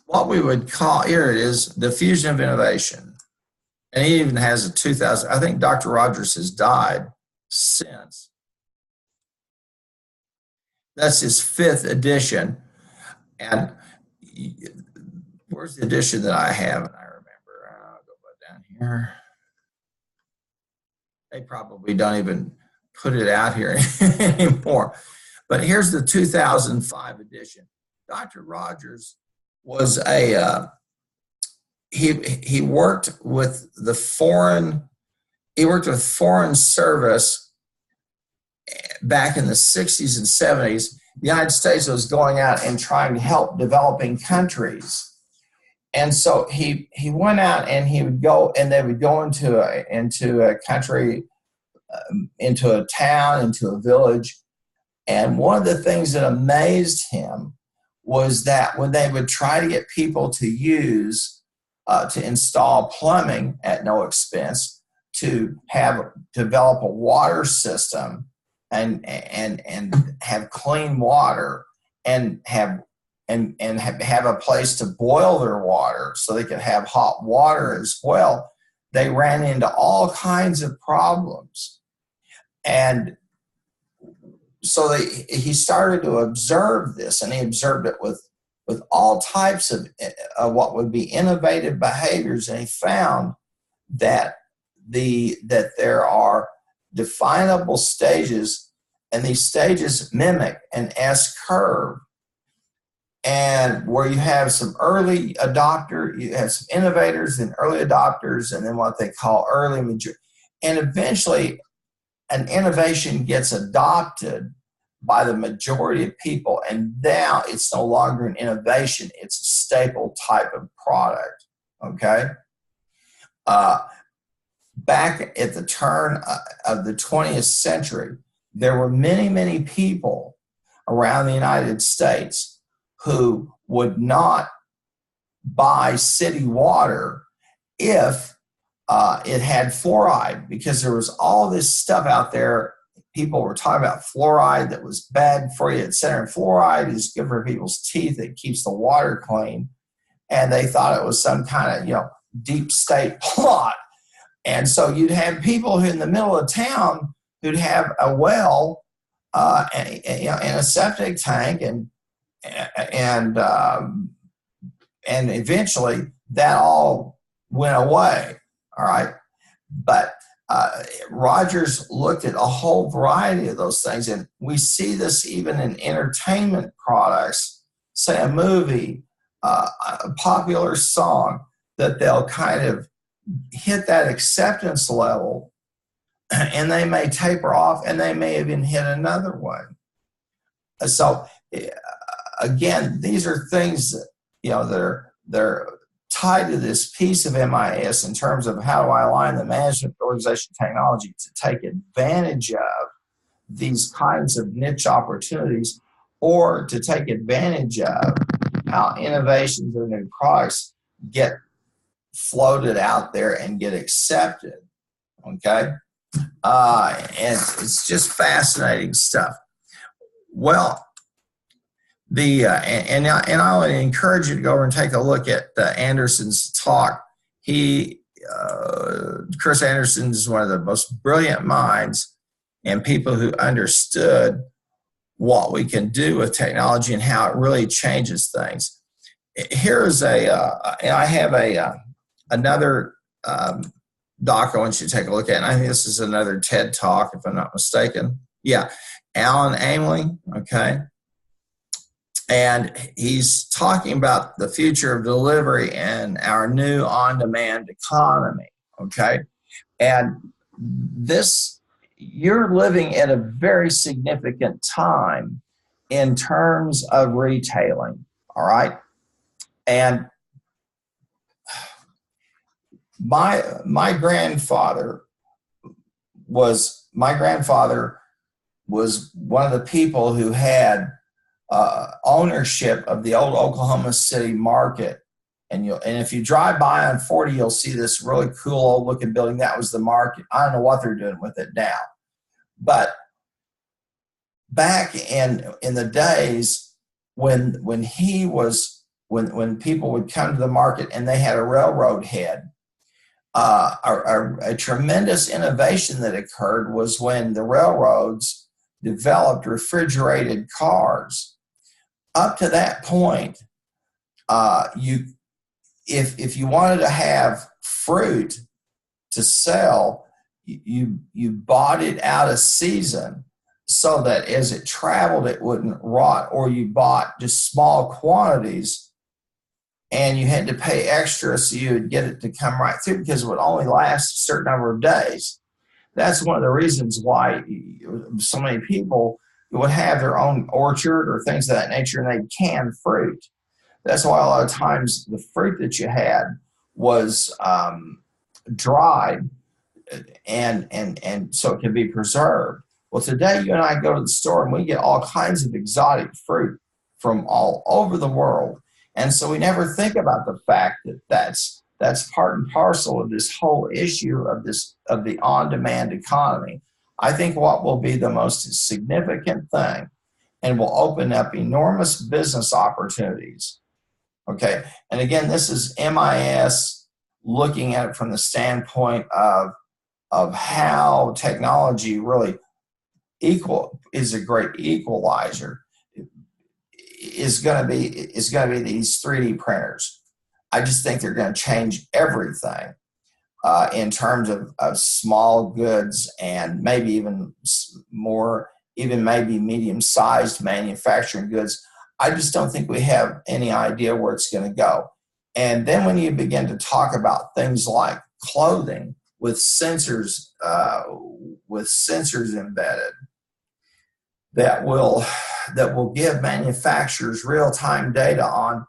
what we would call, here it is, the fusion of innovation. And he even has a 2000, I think Dr. Rogers has died since. That's his 5th edition. And where's the edition that I have? And I remember, I'll go down here. They probably don't even put it out here anymore. But here's the 2005 edition. Dr. Rogers was he worked with the foreign service back in the 60s and 70s. The United States was going out and trying to help developing countries. And so he went out and he would go, and they would go into a country, into a town, into a village. And one of the things that amazed him was that when they would try to get people to to install plumbing at no expense, to develop a water system and have clean water and have a place to boil their water so they could have hot water as well, they ran into all kinds of problems. And so he started to observe this, and he observed it with all types of what would be innovative behaviors, and he found that there are definable stages, and these stages mimic an S curve, and where you have some early adopter, you have some innovators and early adopters, and then what they call early major, and eventually an innovation gets adopted by the majority of people, and now it's no longer an innovation, it's a staple type of product, okay? Back at the turn of the 20th century, there were many, many people around the United States who would not buy city water if it had fluoride, because there was all this stuff out there. People were talking about fluoride that was bad for you, et cetera. And fluoride is good for people's teeth. It keeps the water clean. And they thought it was some kind of, deep state plot. And so you'd have people who in the middle of town who'd have a well and a septic tank, and eventually that all went away. All right. But Rogers looked at a whole variety of those things, and we see this even in entertainment products, say a movie, a popular song, that they'll kind of hit that acceptance level, and they may taper off, and they may even hit another one. So again, these are things that they're tied to this piece of MIS in terms of how do I align the management, organization, technology to take advantage of these kinds of niche opportunities, or to take advantage of how innovations or new products get floated out there and get accepted. Okay, and it's just fascinating stuff. Well, and I would encourage you to go over and take a look at Anderson's talk. Chris Anderson is one of the most brilliant minds and people who understood what we can do with technology and how it really changes things. Here's and I have another doc I want you to take a look at, and I think this is another TED talk, if I'm not mistaken. Yeah, Alan Ameling, okay? And he's talking about the future of delivery and our new on-demand economy, okay? And you're living at a very significant time in terms of retailing, all right? And my grandfather was one of the people who had ownership of the old Oklahoma City market. And if you drive by on 40, you'll see this really cool old looking building. That was the market. I don't know what they're doing with it now. But back in the days when people would come to the market and they had a railroad head, a tremendous innovation that occurred was when the railroads developed refrigerated cars. Up to that point, if you wanted to have fruit to sell, you bought it out of season so that as it traveled it wouldn't rot, or you bought just small quantities and you had to pay extra so you would get it to come right through, because it would only last a certain number of days. That's one of the reasons why so many people would have their own orchard or things of that nature, and they'd can fruit. That's why a lot of times the fruit that you had was dried and so it can be preserved. Well, today you and I go to the store and we get all kinds of exotic fruit from all over the world. And so we never think about the fact that that's part and parcel of this whole issue of the on-demand economy. I think what will be the most significant thing and will open up enormous business opportunities. Okay. And again, this is MIS looking at it from the standpoint of how technology really is a great equalizer. Is going to be these 3D printers. I just think they're going to change everything in terms of small goods and maybe even more, even maybe medium-sized manufacturing goods. I just don't think we have any idea where it's going to go. And then when you begin to talk about things like clothing with sensors embedded, that will give manufacturers real-time data on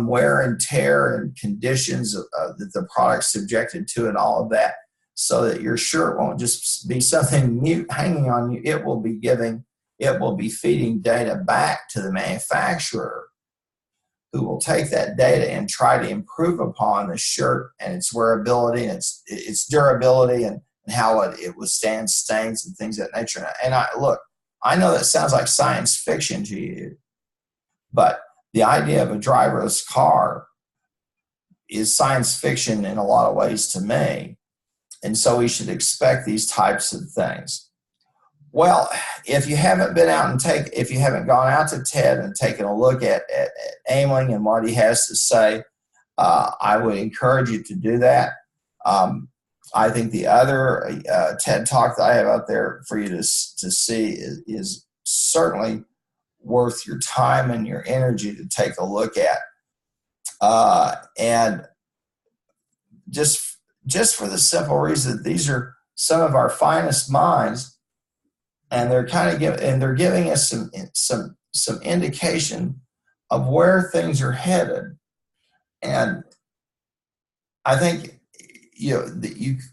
wear and tear and conditions that the product's subjected to and all of that, so that your shirt won't just be something mute hanging on you. It will be feeding data back to the manufacturer, who will take that data and try to improve upon the shirt and its wearability and its durability and how it withstands stains and things of that nature. And I know that sounds like science fiction to you, but the idea of a driverless car is science fiction in a lot of ways to me. And so we should expect these types of things. Well, if you haven't been out if you haven't gone out to TED and taken a look at Aimling and what he has to say, I would encourage you to do that. I think the other TED Talk that I have out there for you to see is certainly worth your time and your energy to take a look at. And just for the simple reason that these are some of our finest minds, and they're giving us some indication of where things are headed. And I think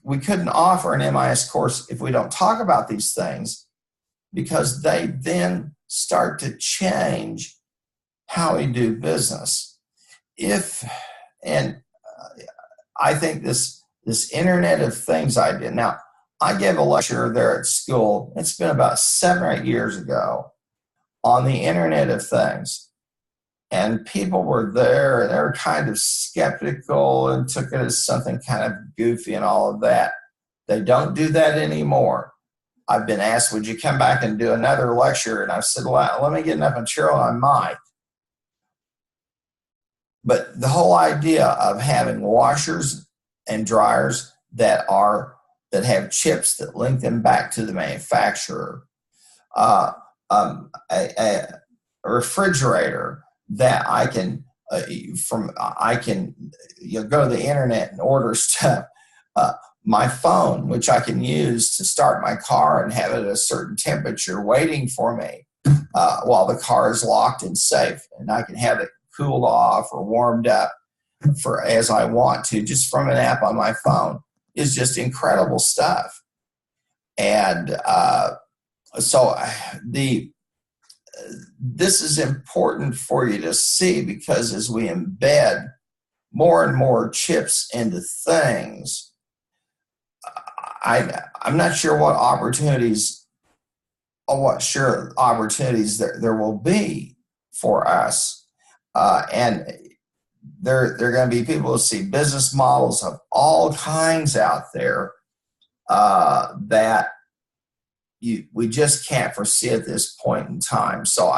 we couldn't offer an MIS course if we don't talk about these things, because they then start to change how we do business. I think this Internet of Things idea. Now, I gave a lecture there at school. It's been about 7 or 8 years ago on the Internet of Things. And people were there and they were kind of skeptical and took it as something kind of goofy and all of that. They don't do that anymore. I've been asked, would you come back and do another lecture? And I said, well, let me get enough material, I might. But the whole idea of having washers and dryers that have chips that link them back to the manufacturer, a refrigerator that I can go to the internet and order stuff. My phone, which I can use to start my car and have it at a certain temperature waiting for me while the car is locked and safe, and I can have it cooled off or warmed up. for as I want to, just from an app on my phone, is just incredible stuff. And so this is important for you to see, because as we embed more and more chips into things, I'm not sure what opportunities there will be for us. And there are going to be people who see business models of all kinds out there that we just can't foresee at this point in time. So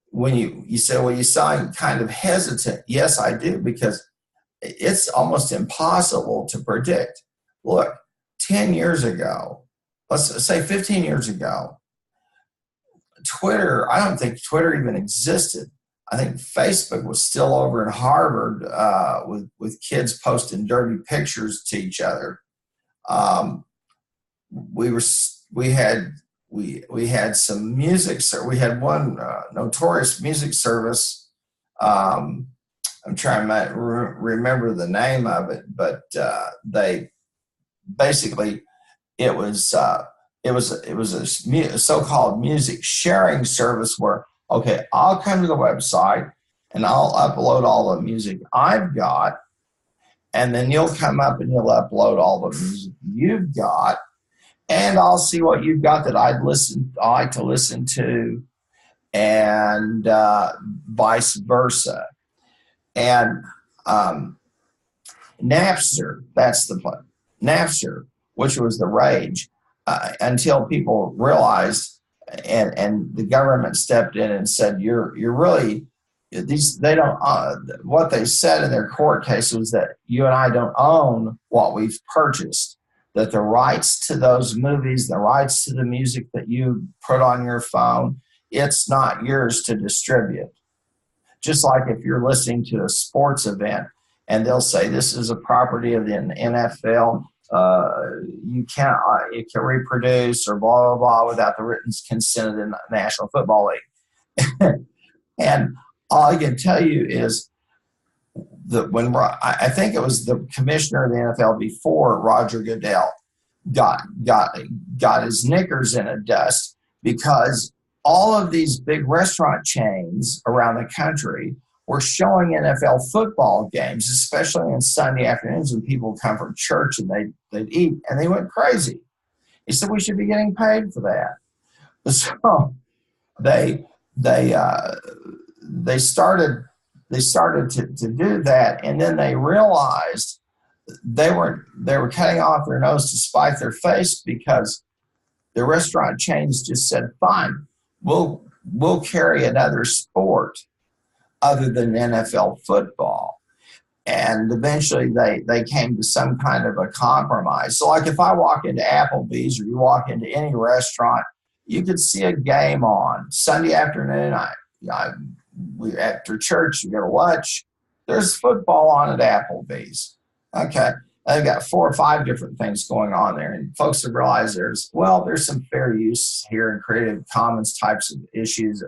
when you say, well, you sound kind of hesitant. Yes, I do, because it's almost impossible to predict. Look, 10 years ago, let's say 15 years ago, Twitter, I don't think Twitter even existed. I think Facebook was still over in Harvard with kids posting dirty pictures to each other. We had some music. We had one notorious music service. I'm trying to remember the name of it, but they basically it was a so-called music sharing service where, okay, I'll come to the website and I'll upload all the music I've got, and then you'll come up and you'll upload all the music you've got, and I'll see what you've got that I like to listen to, and vice versa. And Napster, that's the plan. Napster, which was the rage, until people realized, and the government stepped in and said, you're really, they don't, what they said in their court case was that you and I don't own what we've purchased, that the rights to those movies, the rights to the music that you put on your phone, it's not yours to distribute. Just like if you're listening to a sports event and they'll say this is a property of the NFL, you can reproduce or blah, blah, blah without the written consent of the National Football League. And all I can tell you is that I think it was the commissioner of the NFL before Roger Goodell got his knickers in a dust, because all of these big restaurant chains around the country were showing NFL football games, especially on Sunday afternoons when people come from church and they'd eat, and they went crazy. He said we should be getting paid for that. So they started to do that, and then they realized they were cutting off their nose to spite their face, because the restaurant chains just said, fine, we'll carry another sport other than NFL football. And eventually they came to some kind of a compromise. So like if I walk into Applebee's or you walk into any restaurant, you could see a game on Sunday afternoon. After church, you go to lunch, there's football on at Applebee's. Okay. They've got 4 or 5 different things going on there. And folks have realized there's some fair use here and Creative Commons types of issues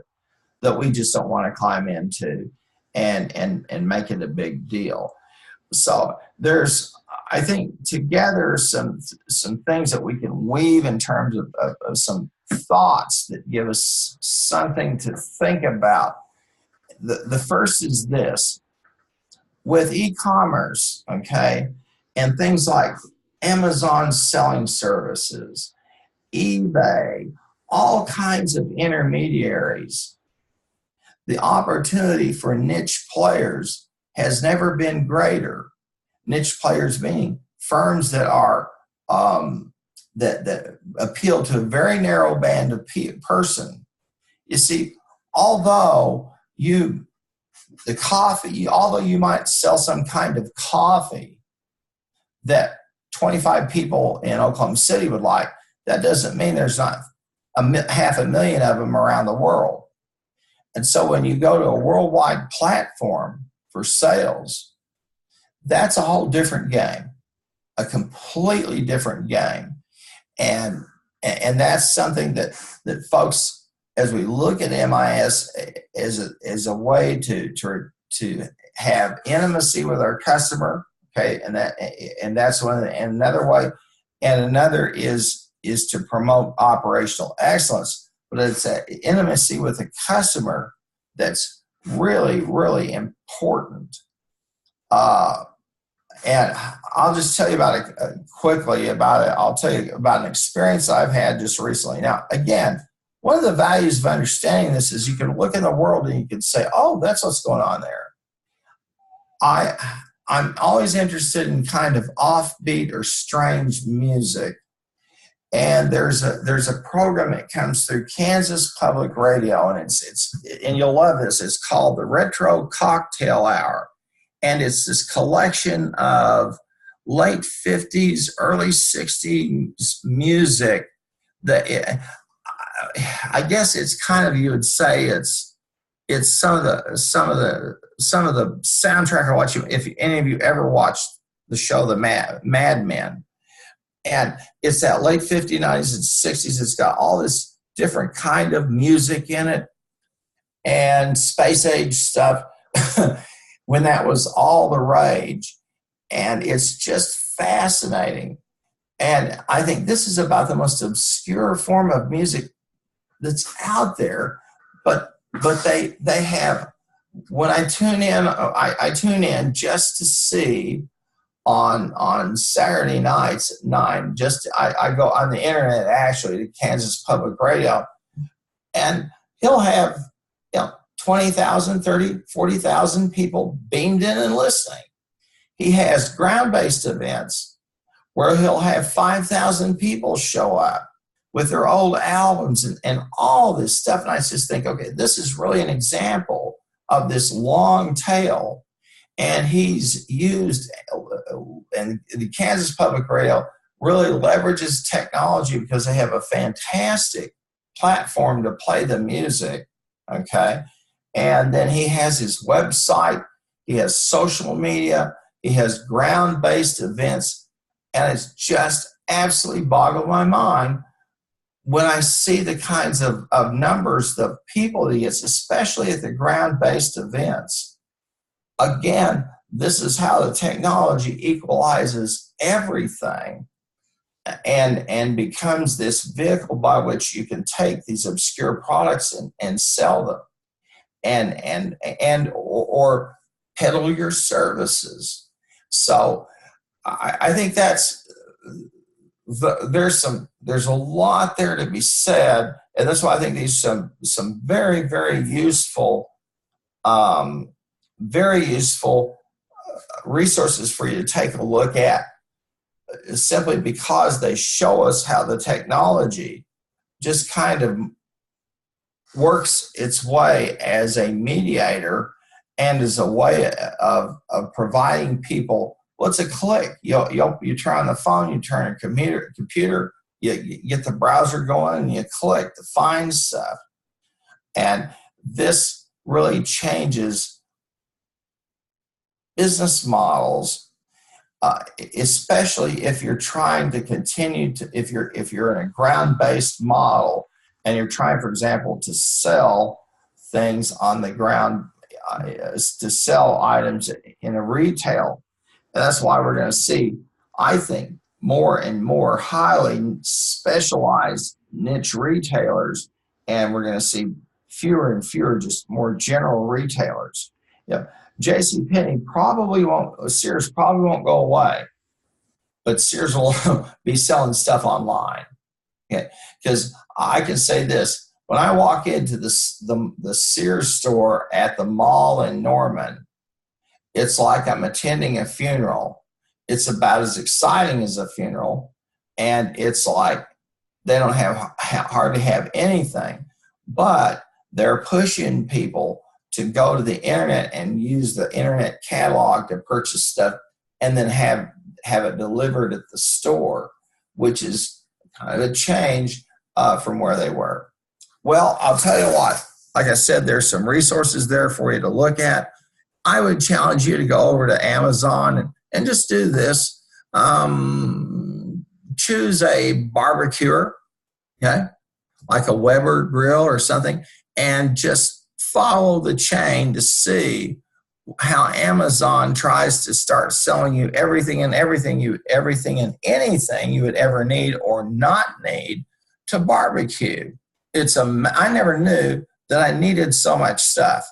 that we just don't want to climb into and make it a big deal. So there's, I think, together some things that we can weave in terms of some thoughts that give us something to think about. The first is this. With e-commerce, okay, and things like Amazon selling services, eBay, all kinds of intermediaries, the opportunity for niche players has never been greater. Niche players being firms that are that appeal to a very narrow band of person. You see, although you might sell some kind of coffee that 25 people in Oklahoma City would like, that doesn't mean there's not 500,000 of them around the world. And so when you go to a worldwide platform for sales, that's a whole different game, a completely different game. And that's something that folks, as we look at MIS as a way to to have intimacy with our customer. Okay, and that's one. And another way, and another is to promote operational excellence. But it's that intimacy with the customer that's really, really important. And I'll just tell you about it quickly about it. I'll tell you about an experience I've had just recently. Now, again, one of the values of understanding this is you can look in the world and you can say, oh, that's what's going on there. I'm always interested in kind of offbeat or strange music. And there's a program that comes through Kansas Public Radio, and and you'll love this. It's called the Retro Cocktail Hour. And it's this collection of late 50s, early 60s music that I guess it's kind of, you would say it's some of the soundtrack. Or if any of you ever watched the show The Mad Men, and it's that late 50s, 90s, and 60s. It's got all this different kind of music in it and space age stuff when that was all the rage. And it's just fascinating. And I think this is about the most obscure form of music that's out there. But they have, when I tune in, I tune in just to see on Saturday nights at 9, I go on the internet actually to Kansas Public Radio, and he'll have 20,000, 30, 40,000 people beamed in and listening. He has ground-based events where he'll have 5,000 people show up with their old albums and all this stuff. And I just think, okay, this is really an example of this long tail. And he's used, and the Kansas Public Radio really leverages technology because they have a fantastic platform to play the music, okay? And then he has his website, he has social media, he has ground-based events, and it's just absolutely boggled my mind when I see the kinds of numbers, the people he gets, especially at the ground-based events. Again, this is how the technology equalizes everything and becomes this vehicle by which you can take these obscure products and sell them or peddle your services. So I think there's a lot there to be said, and that's why I think these some very, very useful resources for you to take a look at, simply because they show us how the technology just kind of works its way as a mediator and as a way of providing people. Well, it's a click. You turn on the phone, you turn a computer, you get the browser going, and you click to find stuff. And this really changes business models, especially if you're trying to continue to, if you're in a ground-based model and you're trying, for example, to sell things on the ground, to sell items in a retail. And that's why we're going to see, I think, more and more highly specialized niche retailers, and we're going to see fewer and fewer just more general retailers. Yeah. JCPenney Sears probably won't go away, but Sears will be selling stuff online. Okay, because I can say this: when I walk into the Sears store at the mall in Norman, it's like I'm attending a funeral. It's about as exciting as a funeral, and it's like they don't hardly have anything, but they're pushing people to go to the internet and use the internet catalog to purchase stuff and then have it delivered at the store, which is kind of a change from where they were. Well, I'll tell you what, like I said, there's some resources there for you to look at. I would challenge you to go over to Amazon and just do this. Choose a barbecuer, okay, like a Weber grill or something, and just follow the chain to see how Amazon tries to start selling you everything and anything you would ever need or not need to barbecue. I never knew that I needed so much stuff.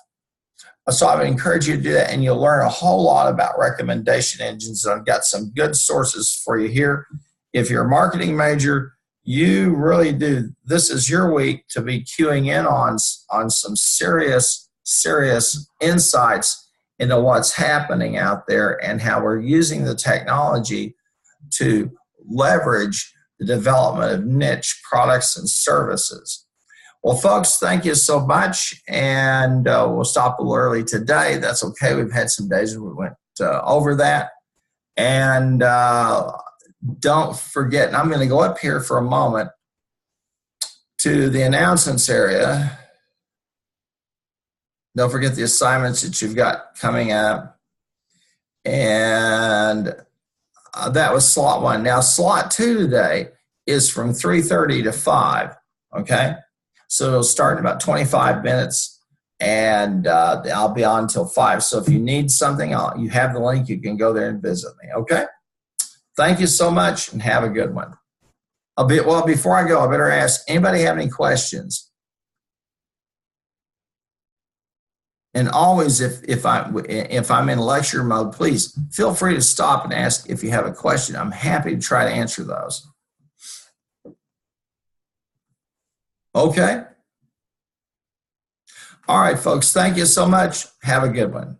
So I would encourage you to do that, and you'll learn a whole lot about recommendation engines. I've got some good sources for you here. If you're a marketing major, you really do. This is your week to be queuing in on some serious insights into what's happening out there and how we're using the technology to leverage the development of niche products and services. Well, folks, thank you so much, and we'll stop a little early today. That's okay. We've had some days where we went over that. And don't forget, and I'm going to go up here for a moment to the announcements area. Don't forget the assignments that you've got coming up. And that was slot 1. Now, slot 2 today is from 3:30 to 5, okay? So it'll start in about 25 minutes, and I'll be on until 5. So if you need something, you have the link. You can go there and visit me, okay? Thank you so much, and have a good one. Before I go, I better ask, anybody have any questions? And always, if I'm in lecture mode, please feel free to stop and ask if you have a question. I'm happy to try to answer those. Okay? All right, folks, thank you so much. Have a good one.